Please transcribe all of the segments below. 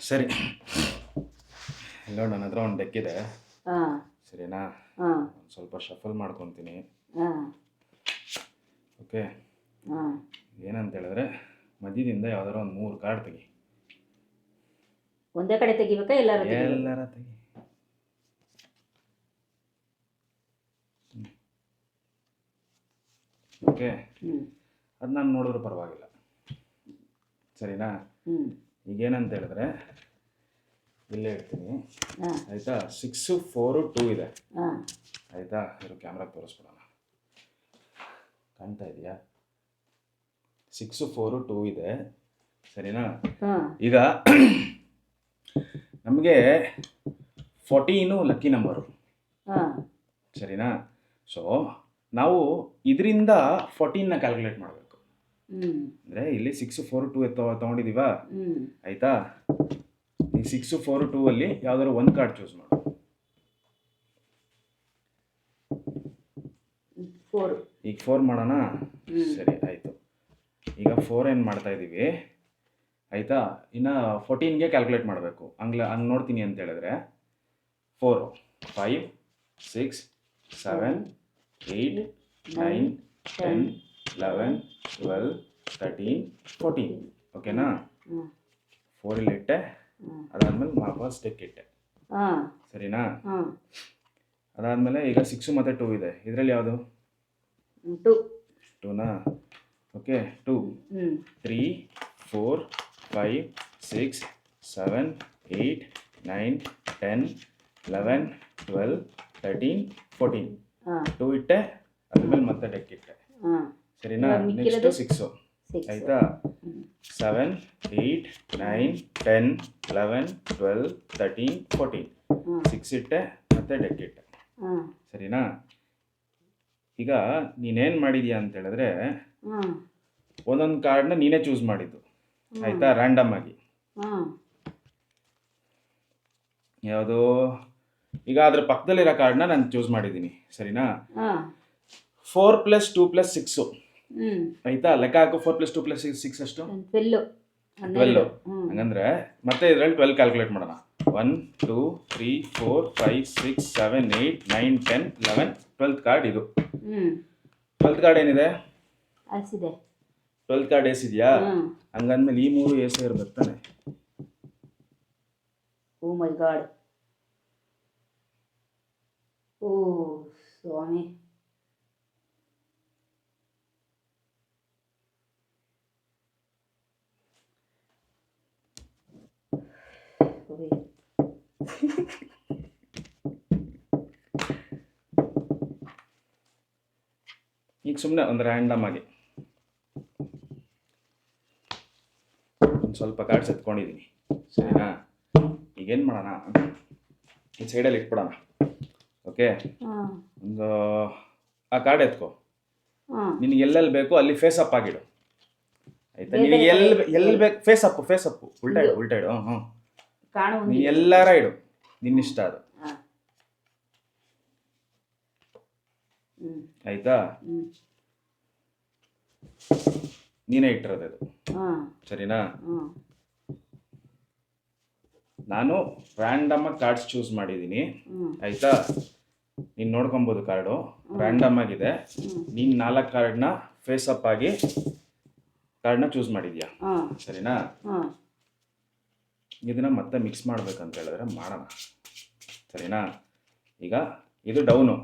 ಸರಿ, ಇಲ್ಲೋ ನನ್ನ ಹತ್ರ ಒಂದು ಡೆಕ್ ಇದೆ. ಹಾಂ ಸರಿನಾ? ಹಾಂ ಒಂದು ಸ್ವಲ್ಪ ಶಫಲ್ ಮಾಡ್ಕೊತೀನಿ. ಹಾಂ ಓಕೆ, ಹಾಂ ಏನಂತ ಹೇಳಿದ್ರೆ ಮಧ್ಯದಿಂದ ಯಾವ್ದಾರ ಒಂದು 3 ಕಾರ್ಡ್ ತೆಗಿ. ಒಂದೇ ಕಡೆ ತೆಗಿಬೇಕಾ ಎಲ್ಲರೂ ತೆಗಿಬೇಕಾ? ಎಲ್ಲರ ತೆಗಿ. ಓಕೆ, ಹ್ಞೂ ಅದು ನಾನು ನೋಡಿದ್ರು ಪರವಾಗಿಲ್ಲ. ಸರಿನಾ? ಹ್ಞೂ ಈಗೇನಂತ ಹೇಳಿದ್ರೆ ಇಲ್ಲೇ ಇಡ್ತೀನಿ. ಹಾಂ ಆಯಿತಾ? 6, 4, 2 ಇದೆ. ಹಾಂ ಆಯಿತಾ? ಇರೋ ಕ್ಯಾಮ್ರಾಗೆ ತೋರಿಸ್ಬಿಡೋಣ. ಕಾಣ್ತಾ ಇದೆಯಾ? 6, 4, 2 ಇದೆ. ಸರಿನಾ? ಹಾಂ ಈಗ ನಮಗೆ 14 ಲಕ್ಕಿ ನಂಬರು. ಹಾಂ ಸರಿನಾ? ಸೊ ನಾವು ಇದರಿಂದ 14ನ ಕ್ಯಾಲ್ಕುಲೇಟ್ ಮಾಡಬೇಕು. ಹ್ಞೂ ಅಂದರೆ ಇಲ್ಲಿ 6, 4, 2 ತೊಗೊಂಡಿದ್ದೀವಾ? ಹ್ಞೂ ಆಯಿತಾ? ಈ 6, 4, 2 ಅಲ್ಲಿ ಯಾವ್ದಾದ್ರು ಒಂದು ಕಾರ್ಡ್ ಚೂಸ್ ಮಾಡು. 4. ಈಗ 4 ಮಾಡೋಣ. ಹ್ಞೂ ಸರಿ, ಆಯಿತು. ಈಗ 4 ಏನು ಮಾಡ್ತಾ ಇದ್ದೀವಿ? ಆಯಿತಾ? ಇನ್ನು 14ಗೆ ಕ್ಯಾಲ್ಕುಲೇಟ್ ಮಾಡಬೇಕು. ಹಂಗೆ ನೋಡ್ತೀನಿ ಅಂತ ಹೇಳಿದ್ರೆ 4, 5, 6, 7, 8, 9, 10, 11, 12, 13, 14. ಓಕೆನಾ? ಹ್ಞೂ 4 ಇಲ್ಲಿ ಇಟ್ಟೆ. ಹ್ಞೂ ಅದಾದಮೇಲೆ ವಾಪಸ್ ಡೆಕ್ ಇಟ್ಟೆ. ಹಾಂ ಸರಿನಾ? ಹಾಂ ಅದಾದಮೇಲೆ ಈಗ 6 ಮತ್ತು 2 ಇದೆ. ಇದರಲ್ಲಿ ಯಾವುದು? 2. 2ನಾ? ಓಕೆ, 2, ಹ್ಞೂ 3, 4, 5, 6, 7, 8, 9, 10, 11, 12, 13, 14. ಹಾಂ 2 ಇಟ್ಟೆ, ಅದ್ಮೇಲೆ ಮತ್ತೆ ಡೆಕ್ ಇಟ್ಟೆ. ಹಾಂ ಸರಿನಾ? ಇವಾಗ ನೆಕ್ಸ್ಟು ಮಿಕ್ಕಿರೋದು 6. 6. ಆಯಿತಾ? ಹ್ಞೂ 7, 8, 9, 10, 11, 12, 13, 14. ಹಾಂ 6 ಇಟ್ಟೆ, ಮತ್ತೆ ಡೆಕ್ ಇಟ್ಟೆ. ಹಾಂ ಸರಿನಾ? ಈಗ ನೀನೇನು ಮಾಡಿದ್ಯಾ ಅಂತ ಹೇಳಿದ್ರೆ ಹಾಂ ಒಂದೊಂದು ಕಾರ್ಡ್ನ ನೀನೇ ಚೂಸ್ ಮಾಡಿದ್ದು. ಆಯಿತಾ? ರ್ಯಾಂಡಮ್ ಆಗಿ. ಹಾಂ ಯಾವುದು? ಈಗ ಅದ್ರ ಪಕ್ಕದಲ್ಲಿರೋ ಕಾರ್ಡ್ನ ನಾನು ಚೂಸ್ ಮಾಡಿದ್ದೀನಿ. ಸರಿನಾ? ಹಾಂ 4 + 2 + 6. ಹ್ಞೂ ಆಯಿತಾ? ಲೆಕ್ಕ ಹಾಕು. 4 + 2 + 6 ಎಷ್ಟು? 12. 12. ಹ್ಞೂ ಹಂಗಂದ್ರೆ ಮತ್ತೆ ಇದರಲ್ಲಿ 12 ಕ್ಯಾಲ್ಕುಲೇಟ್ ಮಾಡೋಣ. 1, 2, 3, 4, 5, 6, 7, 8, 9, 10, 11. 12th ಕಾರ್ಡ್ ಇದು. ಹ್ಞೂ 12th ಕಾರ್ಡ್ ಏನಿದೆ? ಹಸಿದೆ. 12th ಕಾರ್ಡ್ ಏಸ್ ಇದೆಯಾ? ಹ್ಞೂ ಹಂಗಂದ್ಮೇಲೆ ಈ 3 ಏಸೇ ಇರ್ಬೇಕು ತಾನೆ. ಓ ಮೈ ಗಾಡ್. ಓ ಸ್ವಾಮಿ. ಓಯ್. ಈಗ ಸುಮ್ಮನೆ ಒಂದು ರ್ಯಾಂಡಮ್ ಆಗಿ ಒಂದು ಸ್ವಲ್ಪ ಕಾರ್ಡ್ಸ್ ಎತ್ಕೊಂಡಿದ್ದೀನಿ. ಸರಿನಾ? ಈಗೇನು ಮಾಡೋಣ? ಈ ಸೈಡಲ್ಲಿ ಇಟ್ಬಿಡೋಣ. ಓಕೆ, ಹಾಂ ಒಂದು ಆ ಕಾರ್ಡ್ ಎತ್ಕೊ. ಹಾಂ ನಿನಗೆ ಎಲ್ಲೆಲ್ಲಿ ಬೇಕೋ ಅಲ್ಲಿ ಫೇಸ್ ಅಪ್ ಆಗಿಡು. ಆಯ್ತಾ? ಬೇರೆ ನಿನಗೆ ಕಡೆ ಎಲ್ಲಿ ಬೇಕು ಫೇಸ್ ಅಪ್ ಉಲ್ಟಾ ಇಡು. ಹ್ಞೂ ಕಾಣು ಒಂದು. ನೀನು ಎಲ್ಲಾರ ಇಡು, ನಿನ್ನಿಷ್ಟ ಅದು. ಹಾಂ ಹ್ಞೂ ಆಯಿತಾ? ಹ್ಞೂ ನೀನೇ ಇಟ್ಟಿರೋದು ಅದು. ಹಾಂ ಸರಿನಾ? ಹಾಂ ನಾನು ರ್ಯಾಂಡಮ್ ಆಗಿ ಕಾರ್ಡ್ಸ್ ಚೂಸ್ ಮಾಡಿದ್ದೀನಿ. ಹ್ಞೂ ಆಯಿತಾ? ನೀನು ನೋಡ್ಕೊಬೋದು. ಕಾರ್ಡು ರ್ಯಾಂಡಮ್ ಆಗಿದೆ. ಹ್ಞೂ ನೀನು 4 ಕಾರ್ಡ್ನ ಫೇಸ್ ಅಪ್ ಆಗಿ ಕಾರ್ಡ್ನ ಚೂಸ್ ಮಾಡಿದ್ಯಾ. ಹಾಂ ಸರಿನಾ? ಹಾಂ ಇದನ್ನ ಮತ್ತೆ ಮಿಕ್ಸ್ ಮಾಡ್ಬೇಕಂತ ಹೇಳಿದ್ರೆ ಮಾಡೋಣ. ಸರಿನಾ? ಈಗ ಇದು ಡೌನು,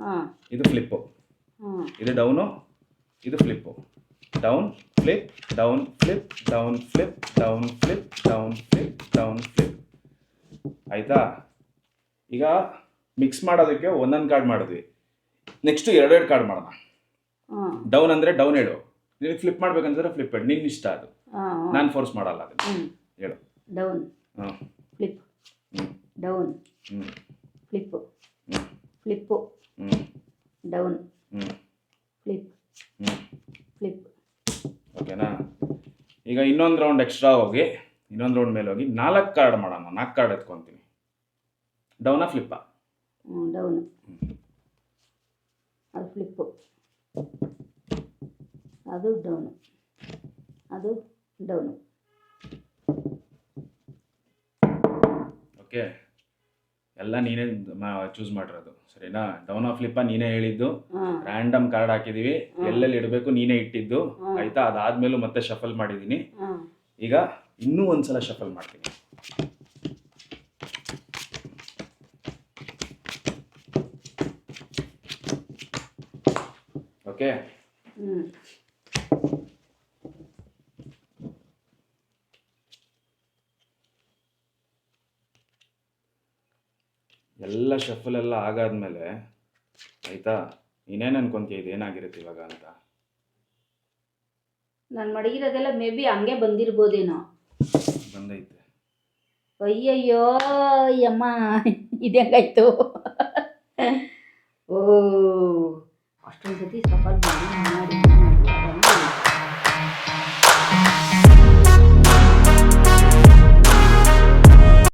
ಹಾಂ ಇದು ಫ್ಲಿಪ್ಪು. ಹಾಂ ಇದು ಡೌನು, ಇದು flip. Down flip, down flip, down flip, down flip, down flip, down flip. ಆಯಿತಾ? ಈಗ ಮಿಕ್ಸ್ ಮಾಡೋದಕ್ಕೆ ಒಂದೊಂದು ಕಾರ್ಡ್ ಮಾಡಿದ್ವಿ. ನೆಕ್ಸ್ಟು 2 ಕಾರ್ಡ್ ಮಾಡೋಣ. ಹಾಂ ಡೌನ್ ಅಂದರೆ ಡೌನ್ ಹೇಳು. ನಿನಗೆ ಫ್ಲಿಪ್ ಮಾಡ್ಬೇಕಂದ್ರೆ ಫ್ಲಿಪ್ ಹೇಳು. ನಿನ್ನ ಇಷ್ಟ ಅದು. ಹಾಂ ನಾನು ಫೋರ್ಸ್ ಮಾಡಲ್ಲ ಅದನ್ನು. ಹ್ಞೂ ಹೇಳು. ಡೌನ್ ಹಾಂ ಫ್ಲಿಪ್ ಹ್ಞೂ ಡೌನ್ ಹ್ಞೂ ಫ್ಲಿಪ್ಪು ಹ್ಞೂ ಫ್ಲಿಪ್ಪು ಹ್ಞೂ ಡೌನ್ ಹ್ಞೂ ಫ್ಲಿಪ್ ಹ್ಞೂ ಫ್ಲಿಪ್. ಓಕೆನಾ? ಈಗ ಇನ್ನೊಂದು ರೌಂಡ್ ಎಕ್ಸ್ಟ್ರಾ ಹೋಗಿ, ಇನ್ನೊಂದು ರೌಂಡ್ ಮೇಲೆ ಹೋಗಿ 4 ಕಾರ್ಡ್ ಮಾಡೋಣ. 4 ಕಾರ್ಡ್ ಎತ್ಕೊತೀನಿ. ಡೌನಾ ಫ್ಲಿಪ್ಪಾ? ಹ್ಞೂ ಡೌನು. ಅದು ಫ್ಲಿಪ್ಪು, ಅದು ಡೌನು, ಅದು ಡೌನು. ಓಕೆ, ಎಲ್ಲ ನೀನೇ ಚೂಸ್ ಮಾಡಿರೋದು ಸರಿನಾ. ಡೌನ್ ಆಫ್ ಫ್ಲಿಪ್ಪ ನೀನೇ ಹೇಳಿದ್ದು, ಹಾಂ ರ್ಯಾಂಡಮ್ ಕಾರ್ಡ್ ಹಾಕಿದೀವಿ, ಎಲ್ಲೆಲ್ಲಿ ಇಡಬೇಕು ನೀನೇ ಇಟ್ಟಿದ್ದು ಹ್ಮ್. ಆಯ್ತಾ. ಅದಾದ್ಮೇಲೂ ಮತ್ತೆ ಶಫಲ್ ಮಾಡಿದ್ದೀನಿ. ಹಾಂ ಈಗ ಇನ್ನೂ ಒಂದ್ಸಲ ಶಫಲ್ ಮಾಡ್ತೀನಿ. ಓಕೆ, ಹ್ಞೂ ಎಲ್ಲ ಶಫಲ್ ಎಲ್ಲ ಆಗಾದ್ಮೇಲೆ ಆಯ್ತಾ, ನೀನೇನು ಅನ್ಕೊಂತೀಯ ಇದು ಏನಾಗಿರುತ್ತೆ ಇವಾಗ ಅಂತ. ನಾನು ಮಡಗಿರೋದೆಲ್ಲ ಮೇ ಬಿ ಹಂಗೆ ಬಂದಿರ್ಬೋದೇನೋ. ಬಂದೈತೆ. ಅಯ್ಯಯ್ಯೋ ಯಮ್ಮ, ಇದೆಂಗಾಯ್ತು. ಓ ಅಷ್ಟೊಂದು ಸತಿ ಸಫಲ್ ಮಾಡಿ